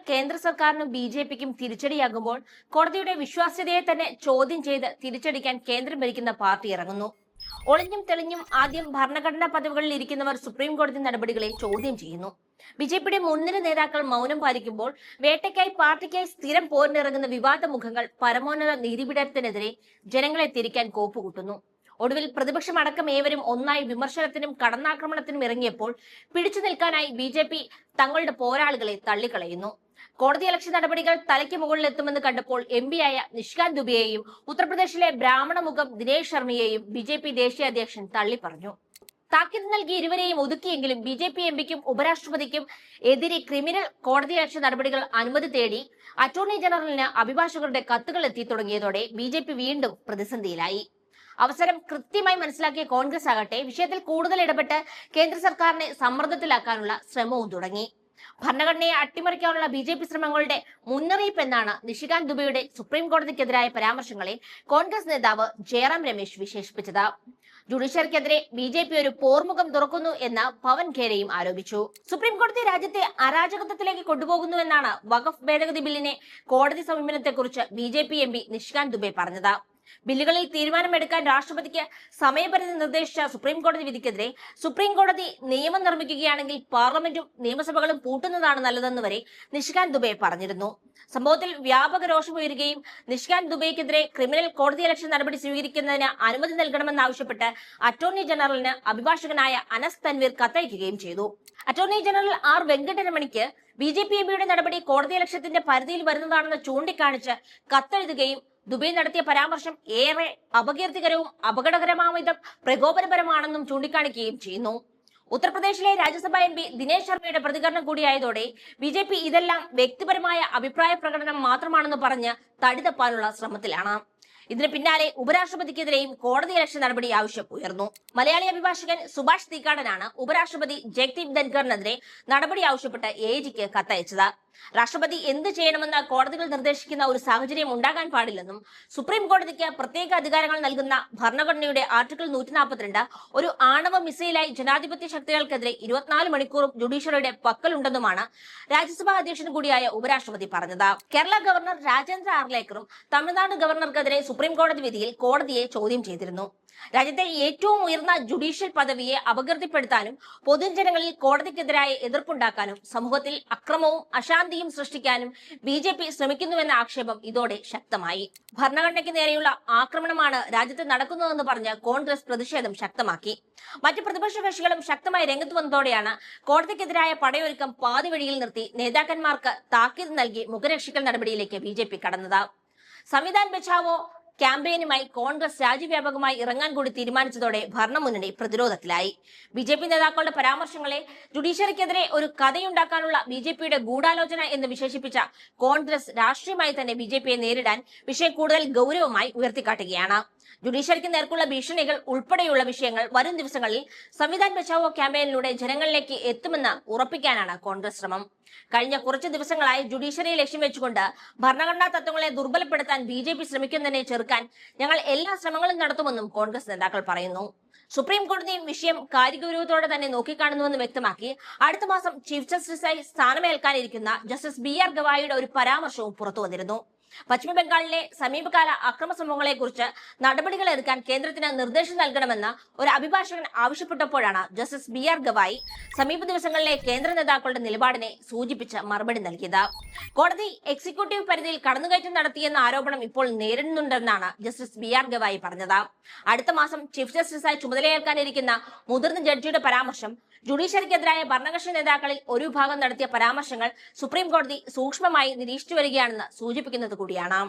കേന്ദ്ര സർക്കാരിനും ബി.ജെ.പിക്കും തിരിച്ചടിയാകുമ്പോൾ കോടതിയുടെ വിശ്വാസ്യതയെ തന്നെ ചോദ്യം ചെയ്ത് തിരിച്ചടിക്കാൻ കേന്ദ്രം ഭരിക്കുന്ന പാർട്ടി ഇറങ്ങുന്നു. ഒളിഞ്ഞും തെളിഞ്ഞും ആദ്യം ഭരണഘടനാ പദവികളിൽ ഇരിക്കുന്നവർ സുപ്രീം കോടതി നടപടികളെ ചോദ്യം ചെയ്യുന്നു. ബി.ജെ.പിയുടെ മുൻനിര നേതാക്കൾ മൗനം പാലിക്കുമ്പോൾ വേട്ടയ്ക്കായി പാർട്ടിക്കായി സ്ഥിരം പോരിനിറങ്ങുന്ന വിവാദ മുഖങ്ങൾ പരമോന്നത നീതിപീഠത്തിനെതിരെ ജനങ്ങളെ തിരിക്കാൻ കോപ്പുകൂട്ടുന്നു. ഒടുവിൽ പ്രതിപക്ഷമടക്കം ഏവരും ഒന്നായി വിമർശനത്തിനും കടന്നാക്രമണത്തിനും ഇറങ്ങിയപ്പോൾ പിടിച്ചു നിൽക്കാനായി ബി.ജെ.പി തങ്ങളുടെ പോരാളികളെ തള്ളിക്കളയുന്നു. കോടതിയലക്ഷ്യ നടപടികൾ തലയ്ക്ക് മുകളിലെത്തുമെന്ന് കണ്ടപ്പോൾ എം.പിയായ നിഷികാന്ത് ദുബെയെയും ഉത്തർപ്രദേശിലെ ബ്രാഹ്മണ മുഖം ദിനേശ് ശർമ്മയെയും ബി.ജെ.പി ദേശീയ അധ്യക്ഷൻ തള്ളിപ്പറഞ്ഞു. താക്കീത് നൽകി ഇരുവരെയും ഒതുക്കിയെങ്കിലും ബി.ജെ.പി എം.പിക്കും ഉപരാഷ്ട്രപതിക്കും എതിരെ ക്രിമിനൽ കോടതിയലക്ഷ്യ നടപടികൾ അനുമതി തേടി അറ്റോർണി ജനറലിന് അഭിഭാഷകരുടെ കത്തുകൾ എത്തി തുടങ്ങിയതോടെ ബി.ജെ.പി വീണ്ടും പ്രതിസന്ധിയിലായി. അവസരം കൃത്യമായി മനസ്സിലാക്കിയ കോൺഗ്രസ് ആകട്ടെ വിഷയത്തിൽ കൂടുതൽ ഇടപെട്ട് കേന്ദ്ര സർക്കാരിനെ സമ്മർദ്ദത്തിലാക്കാനുള്ള ശ്രമവും തുടങ്ങി. ഭരണഘടനയെ അട്ടിമറിക്കാനുള്ള ബി.ജെ.പി ശ്രമങ്ങളുടെ മുന്നറിയിപ്പ് എന്നാണ് നിഷികാന്ത് ദുബെയുടെ സുപ്രീം കോടതിക്കെതിരായ പരാമർശങ്ങളെ കോൺഗ്രസ് നേതാവ് ജയറാം രമേശ് വിശേഷിപ്പിച്ചത്. ജുഡീഷ്യറിക്കെതിരെ ബി.ജെ.പി ഒരു പോർമുഖം തുറക്കുന്നു എന്ന് പവൻ ഖേരയും ആരോപിച്ചു. സുപ്രീം കോടതി രാജ്യത്തെ അരാജകത്വത്തിലേക്ക് കൊണ്ടുപോകുന്നുവെന്നാണ് വഖഫ് ഭേദഗതി ബില്ലിനെ കോടതി സമീപനത്തെക്കുറിച്ച് ബി.ജെ.പി എം.പി നിഷികാന്ത് ദുബെ പറഞ്ഞത്. ബില്ലുകളിൽ തീരുമാനമെടുക്കാൻ രാഷ്ട്രപതിക്ക് സമയപരിധി നിർദ്ദേശിച്ച സുപ്രീം കോടതി വിധിക്കെതിരെ സുപ്രീം കോടതി നിയമം നിർമ്മിക്കുകയാണെങ്കിൽ പാർലമെന്റും നിയമസഭകളും പൂട്ടുന്നതാണ് നല്ലതെന്ന് വരെ നിഷികാന്ത് ദുബെ പറഞ്ഞിരുന്നു. സംഭവത്തിൽ വ്യാപക രോഷമുയരുകയും നിഷികാന്ത് ദുബെയ്ക്കെതിരെ ക്രിമിനൽ കോടതിയലക്ഷ്യ നടപടി സ്വീകരിക്കുന്നതിന് അനുമതി നൽകണമെന്നാവശ്യപ്പെട്ട് അറ്റോർണി ജനറലിന് അഭിഭാഷകനായ അനസ് തൻവീർ കത്തയക്കുകയും ചെയ്തു. അറ്റോർണി ജനറൽ ആർ വെങ്കട്ടരമണിക്ക് ബി.ജെ.പി എം.പിയുടെ നടപടി കോടതിയലക്ഷ്യത്തിന്റെ പരിധിയിൽ വരുന്നതാണെന്ന് ചൂണ്ടിക്കാണിച്ച് കത്തെഴുതുകയും ദുബെ നടത്തിയ പരാമർശം ഏറെ അപകീർത്തികരവും അപകടകരമാവിധം പ്രകോപനപരമാണെന്നും ചൂണ്ടിക്കാണിക്കുകയും ചെയ്യുന്നു. ഉത്തർപ്രദേശിലെ രാജ്യസഭാ എം.പി ദിനേശ് ശർമ്മയുടെ പ്രതികരണം കൂടിയായതോടെ ബി.ജെ.പി ഇതെല്ലാം വ്യക്തിപരമായ അഭിപ്രായ പ്രകടനം മാത്രമാണെന്ന് പറഞ്ഞ് തടി തപ്പാനുള്ള ശ്രമത്തിലാണ്. ഇതിന് പിന്നാലെ ഉപരാഷ്ട്രപതിക്കെതിരെയും കോടതിയലക്ഷ്യ നടപടി ആവശ്യം ഉയർന്നു. മലയാളി അഭിഭാഷകൻ സുഭാഷ് തീക്കാടനാണ് ഉപരാഷ്ട്രപതി ജഗ്ദീപ് ധൻഖറിനെതിരെ നടപടി ആവശ്യപ്പെട്ട് എ.ജിക്ക് കത്തയച്ചത്. രാഷ്ട്രപതി എന്ത് ചെയ്യണമെന്ന് കോടതികൾ നിർദ്ദേശിക്കുന്ന ഒരു സാഹചര്യം ഉണ്ടാകാൻ പാടില്ലെന്നും സുപ്രീം കോടതിക്ക് പ്രത്യേക അധികാരങ്ങൾ നൽകുന്ന ഭരണഘടനയുടെ ആർട്ടിക്കിൾ 142 ഒരു ആണവ മിസൈലായി ജനാധിപത്യ ശക്തികൾക്കെതിരെ 24 മണിക്കൂറും ജുഡീഷ്യറിയുടെ പക്കലുണ്ടെന്നുമാണ് രാജ്യസഭാ അധ്യക്ഷൻ കൂടിയായ ഉപരാഷ്ട്രപതി പറഞ്ഞത്. കേരള ഗവർണർ രാജേന്ദ്ര ആർലേക്കറും തമിഴ്നാട് ഗവർണർക്കെതിരെ സുപ്രീം കോടതി വിധിയിൽ കോടതിയെ ചോദ്യം ചെയ്തിരുന്നു. രാജ്യത്തെ ഏറ്റവും ഉയർന്ന ജുഡീഷ്യൽ പദവിയെ അപകീർത്തിപ്പെടുത്താനും പൊതുജനങ്ങളിൽ കോടതിക്കെതിരായ എതിർപ്പുണ്ടാക്കാനും സമൂഹത്തിൽ അക്രമവും അശാന്തിയും സൃഷ്ടിക്കാനും ബി.ജെ.പി ശ്രമിക്കുന്നുവെന്ന ആക്ഷേപം ഇതോടെ ശക്തമായി. ഭരണഘടനയ്ക്ക് നേരെയുള്ള ആക്രമണമാണ് രാജ്യത്ത് നടക്കുന്നതെന്ന് പറഞ്ഞ് കോൺഗ്രസ് പ്രതിഷേധം ശക്തമാക്കി. മറ്റ് പ്രതിപക്ഷ കക്ഷികളും ശക്തമായി രംഗത്ത് വന്നതോടെയാണ് കോടതിക്കെതിരായ പടയൊരുക്കം പാതിവഴിയിൽ നിർത്തി നേതാക്കന്മാർക്ക് താക്കീത് നൽകി മുഖരക്ഷിക്കൽ നടപടിയിലേക്ക് ബി.ജെ.പി കടന്നത്. സംവിധാൻ ബച്ചാവോ ക്യാമ്പയിനുമായി കോൺഗ്രസ് രാജ്യവ്യാപകമായി ഇറങ്ങാൻ കൂടി തീരുമാനിച്ചതോടെ ഭരണമുന്നണി പ്രതിരോധത്തിലായി. ബി.ജെ.പി നേതാക്കളുടെ പരാമർശങ്ങളെ ജുഡീഷ്യറിക്കെതിരെ ഒരു കഥയുണ്ടാക്കാനുള്ള ബി.ജെ.പിയുടെ ഗൂഢാലോചന എന്ന് വിശേഷിപ്പിച്ച കോൺഗ്രസ് രാഷ്ട്രീയമായി തന്നെ ബി.ജെ.പിയെ നേരിടാൻ വിഷയം കൂടുതൽ ഗൗരവമായി ഉയർത്തിക്കാട്ടുകയാണ്. ജുഡീഷ്യറിക്ക് നേർക്കുള്ള ഭീഷണികൾ ഉൾപ്പെടെയുള്ള വിഷയങ്ങൾ വരും ദിവസങ്ങളിൽ സംവിധാൻ ബച്ചാവോ ക്യാമ്പയിനിലൂടെ ജനങ്ങളിലേക്ക് എത്തുമെന്ന് ഉറപ്പിക്കാനാണ് കോൺഗ്രസ് ശ്രമം. കഴിഞ്ഞ കുറച്ചു ദിവസങ്ങളായി ജുഡീഷ്യറിയെ ലക്ഷ്യം വെച്ചുകൊണ്ട് ഭരണഘടനാ തത്വങ്ങളെ ദുർബലപ്പെടുത്താൻ ബി.ജെ.പി ശ്രമിക്കുന്നതിനെ ചെറുക്കാൻ ഞങ്ങൾ എല്ലാ ശ്രമങ്ങളും നടത്തുമെന്നും കോൺഗ്രസ് നേതാക്കൾ പറയുന്നു. സുപ്രീം കോടതിയും വിഷയം കാര്യഗൗരവത്തോടെ തന്നെ നോക്കിക്കാണുന്നുവെന്ന് വ്യക്തമാക്കി അടുത്ത മാസം ചീഫ് ജസ്റ്റിസായി സ്ഥാനമേൽക്കാനിരിക്കുന്ന ജസ്റ്റിസ് ബി.ആർ. ഗവായിയുടെ ഒരു പരാമർശവും പുറത്തു വന്നിരുന്നു. പശ്ചിമബംഗാളിലെ സമീപകാല അക്രമ സംഭവങ്ങളെ കുറിച്ച് നടപടികൾ എടുക്കാൻ കേന്ദ്രത്തിന് നിർദ്ദേശം നൽകണമെന്ന് ഒരു അഭിഭാഷകൻ ആവശ്യപ്പെട്ടപ്പോഴാണ് ജസ്റ്റിസ് ബി.ആർ. ഗവായി സമീപ ദിവസങ്ങളിലെ കേന്ദ്ര നേതാക്കളുടെ നിലപാടിനെ സൂചിപ്പിച്ച് മറുപടി നൽകിയത്. കോടതി എക്സിക്യൂട്ടീവ് പരിധിയിൽ കടന്നുകയറ്റം നടത്തിയെന്ന ആരോപണം ഇപ്പോൾ നേരിടുന്നുണ്ടെന്നാണ് ജസ്റ്റിസ് ബി.ആർ. ഗവായി പറഞ്ഞത്. അടുത്ത മാസം ചീഫ് ജസ്റ്റിസായി ചുമതലയേൽക്കാനിരിക്കുന്ന മുതിർന്ന ജഡ്ജിയുടെ പരാമർശം ജുഡീഷ്യറിക്കെതിരായ ഭരണകക്ഷി നേതാക്കളിൽ ഒരു വിഭാഗം നടത്തിയ പരാമർശങ്ങൾ സുപ്രീം കോടതി സൂക്ഷ്മമായി നിരീക്ഷിച്ചു വരികയാണെന്ന് സൂചിപ്പിക്കുന്നത് കൂടിയാണ്.